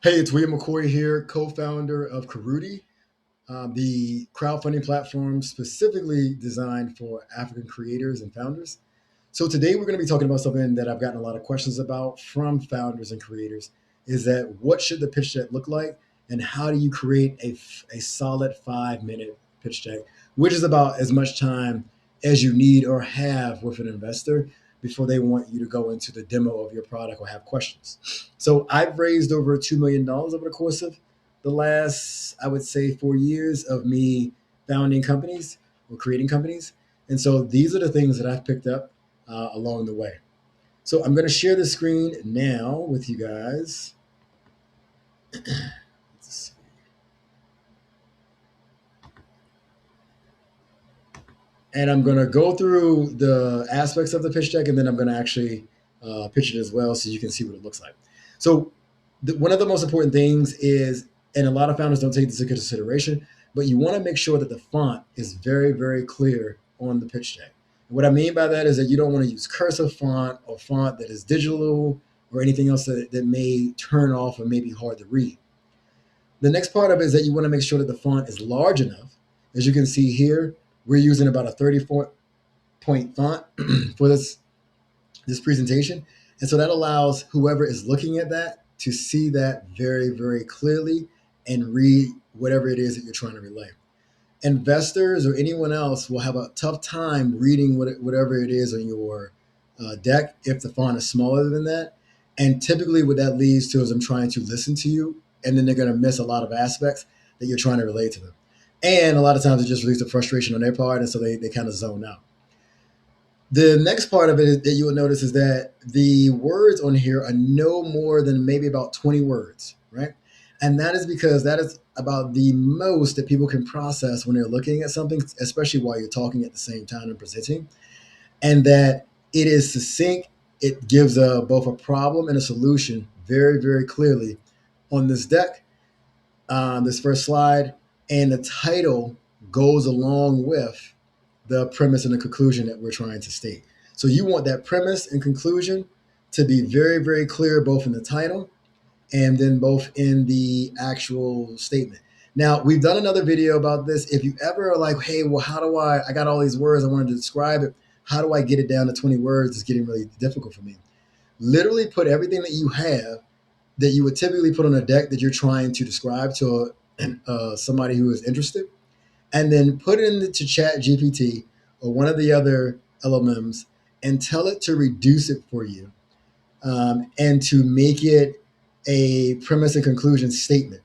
Hey, it's William McCoy here, co-founder of Karuti, the crowdfunding platform specifically designed for African creators and founders. So today we're going to be talking about something that I've gotten a lot of questions about from founders and creators is that what should the pitch deck look like and how do you create a solid 5 minute pitch deck, which is about as much time as you need or have with an investor before they want you to go into the demo of your product or have questions. So I've raised over $2 million over the course of the last, I would say, 4 years of me founding companies or creating companies. And so these are the things that I've picked up along the way. So I'm going to share the screen now with you guys. And I'm going to go through the aspects of the pitch deck, and then I'm going to actually pitch it as well so you can see what it looks like. So one of the most important things is, and a lot of founders don't take this into consideration, but you want to make sure that the font is very, very clear on the pitch deck. What I mean by that is that you don't want to use cursive font or font that is digital or anything else that may turn off or may be hard to read. The next part of it is that you want to make sure that the font is large enough. As you can see here, we're using about a 34-point font for this presentation. And so that allows whoever is looking at that to see that very, very clearly and read whatever it is that you're trying to relay. Investors or anyone else will have a tough time reading whatever it is on your deck if the font is smaller than that. And typically, what that leads to is them trying to listen to you, and then they're going to miss a lot of aspects that you're trying to relate to them. And a lot of times, it just releases the frustration on their part, and so they kind of zone out. The next part of it that you will notice is that the words on here are no more than maybe about 20 words, right? And that is because that is about the most that people can process when they're looking at something, especially while you're talking at the same time and presenting. And that it is succinct. It gives both a problem and a solution very, very clearly on this deck, this first slide. And the title goes along with the premise and the conclusion that we're trying to state. So you want that premise and conclusion to be very, very clear, both in the title and then both in the actual statement. Now, we've done another video about this. If you ever are like, hey, well, how do I got all these words, I wanted to describe it. How do I get it down to 20 words? It's getting really difficult for me. Literally put everything that you have that you would typically put on a deck that you're trying to describe to somebody who is interested, and then put it into Chat GPT or one of the other LLMs and tell it to reduce it for you, and to make it a premise and conclusion statement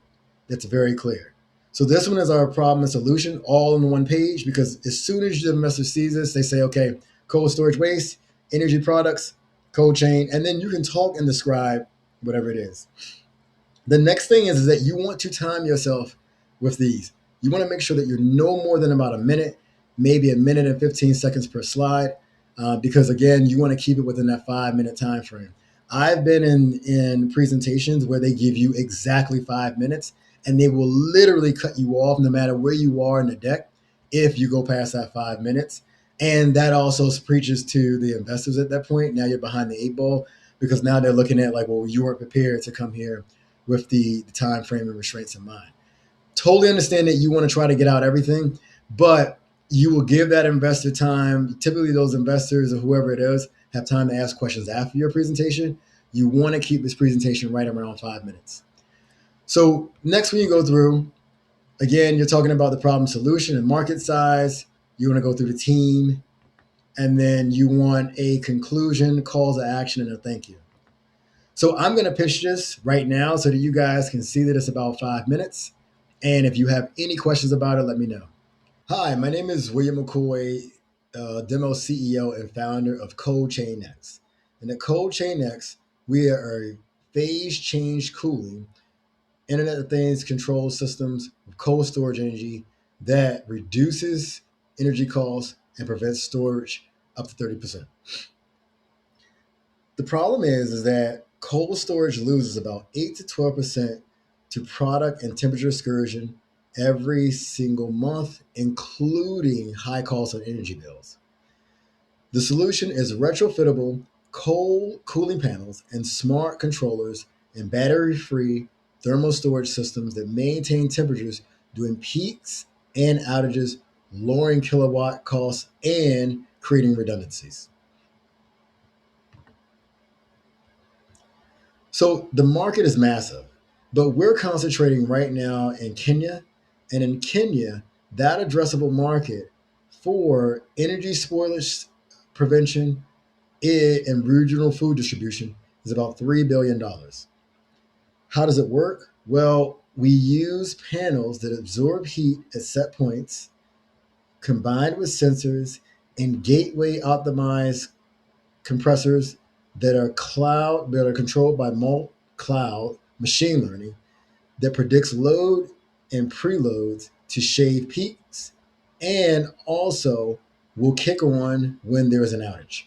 that's very clear. So this one is our problem and solution all on one page, because as soon as the investor sees this, they say, okay, cold storage waste, energy products, cold chain, and then you can talk and describe whatever it is. The next thing is that you want to time yourself with these. You want to make sure that you're no more than about a minute, maybe a minute and 15 seconds per slide, because again, you want to keep it within that 5 minute time frame. I've been in presentations where they give you exactly 5 minutes, and they will literally cut you off no matter where you are in the deck if you go past that 5 minutes. And that also preaches to the investors at that point. Now you're behind the eight ball, because now they're looking at like, well, you weren't prepared to come here with the time frame and restraints in mind. Totally understand that you want to try to get out everything, but you will give that investor time. Typically, those investors or whoever it is have time to ask questions after your presentation. You want to keep this presentation right around 5 minutes. So next, when you go through, again, you're talking about the problem solution and market size. You want to go through the team, and then you want a conclusion, calls to action, and a thank you. So I'm going to pitch this right now so that you guys can see that it's about 5 minutes. And if you have any questions about it, let me know. Hi, my name is William McCoy, Demo CEO and founder of Cold Chain X. And at Cold Chain X, we are a phase change cooling, Internet of Things control systems with cold storage energy that reduces energy costs and prevents storage up to 30%. The problem is that cold storage loses about 8 to 12% to product and temperature excursion every single month, including high costs on energy bills. The solution is retrofittable cold cooling panels and smart controllers and battery-free thermal storage systems that maintain temperatures during peaks and outages, lowering kilowatt costs and creating redundancies. So the market is massive, but we're concentrating right now in Kenya. And in Kenya, that addressable market for energy spoilage prevention and regional food distribution is about $3 billion. How does it work? Well, we use panels that absorb heat at set points, combined with sensors and gateway optimized compressors that are controlled by cloud machine learning that predicts load and preloads to shave peaks and also will kick on when there is an outage.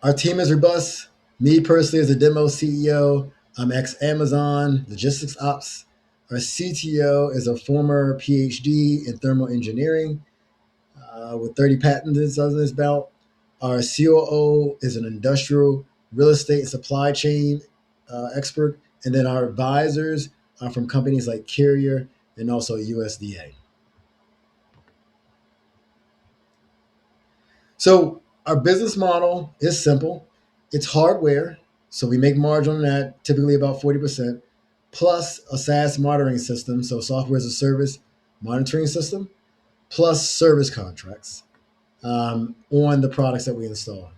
Our team is robust. Me personally, as a demo CEO, I'm ex Amazon logistics ops. Our CTO is a former PhD in thermal engineering with 30 patents under his belt. Our COO is an industrial real estate and supply chain expert. And then our advisors are from companies like Carrier and also USDA. So our business model is simple. It's hardware. So we make margin on that, typically about 40%, plus a SaaS monitoring system, so software as a service monitoring system, plus service contracts on the products that we install.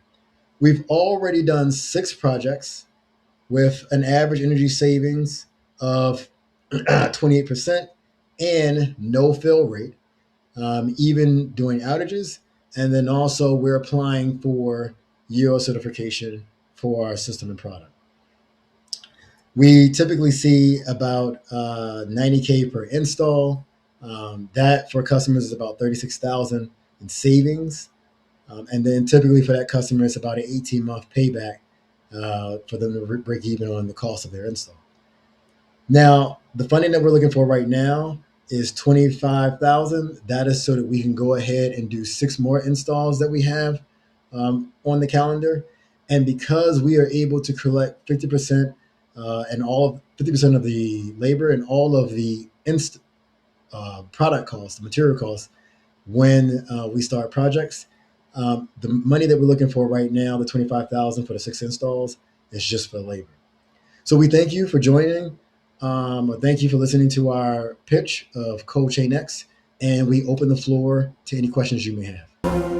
We've already done 6 projects with an average energy savings of 28% and no fail rate, even during outages. And then also, we're applying for UL certification for our system and product. We typically see about 90K per install. That for customers is about 36,000 in savings. And then typically for that customer, it's about an 18-month payback for them to break even on the cost of their install. Now, the funding that we're looking for right now is 25,000. That is so that we can go ahead and do 6 more installs that we have on the calendar. And because we are able to collect 50% and all of 50% of the labor and all of the product costs, the material costs, when we start projects, the money that we're looking for right now, the 25,000 for the 6 installs, is just for labor. So we thank you for joining. Thank you for listening to our pitch of Cold Chain X, and we open the floor to any questions you may have.